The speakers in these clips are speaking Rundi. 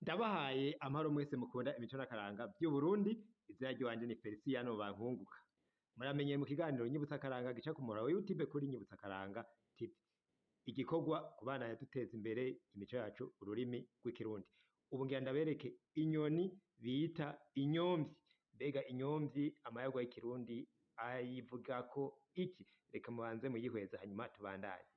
Ndabahaye amahoro mwese mukunda imico n'akaranga vy'Uburundi, izina ry'iwanje ni Feliciyano Bankunguka. Muramenyeye mu kiganiro Nyibutsa Akaranga gica ku muhora wa YouTube kuri Nyibutsa Akaranga TV. Igikorwa kubandanya duteza imbere imico yacu, ururimi rw'ikirundi. Ubu ngira ndabereke inyoni bita inyomvyi. Mbega inyomvyi amayarwa y'ikirundi ayivugako iki? Reka mubanze muyihweze hanyuma tubandanye.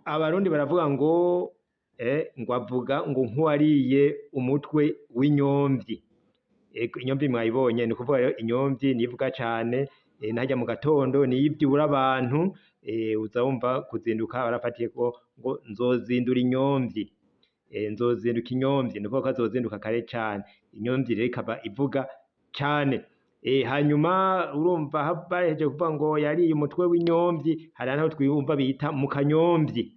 Abarundi baravuga ngo avuga ngo nkuwariye umutwe w'inyomvyi. Inyomvyi mwayibonye, ni ukuvuga rero inyomvyi nivuga cane, narya mu gatondo niyo ivyura abantu, uza wumva kuzinduka barafatiye ngo nzozindura inyomvyi, nzozinduka inyomvyi, ni ukuvuga ko azozinduka kare cane. Inyomvyi rero ikaba ivuga cane. Hanyuma urumva bahejeje kuvuga ngo yariye umutwe w'inyomvyi, hari naho twumva bita mu kanyomvyi.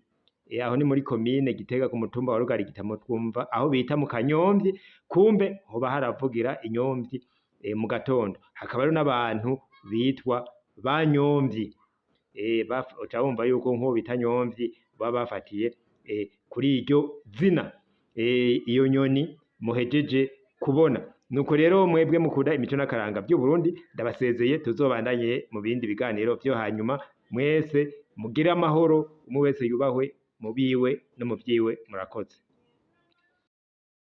Aho ni muri komine Gitega ku mutumba wa Rugarigita, twumva aho bita mu kanyomvyi, kumbe hoba haravugira inyomvyi mu gatondo. Hakaba rero n'abantu bitwa banyomvyi, uca wumva yuko nk'uwo bita nyomvyi baba bafatiye kuri iryo zina. Iyo nyoni muhejeje kubona. Nuko rero mwebwe mukunda imico n'akaranga vy'Uburundi, ndabasezeye, tuzobandanye mu bindi biganiro vyo hanyuma. Mwese mugire amahoro, umwe wese yubahwe mu biwe no mu vyiwe. Murakoze.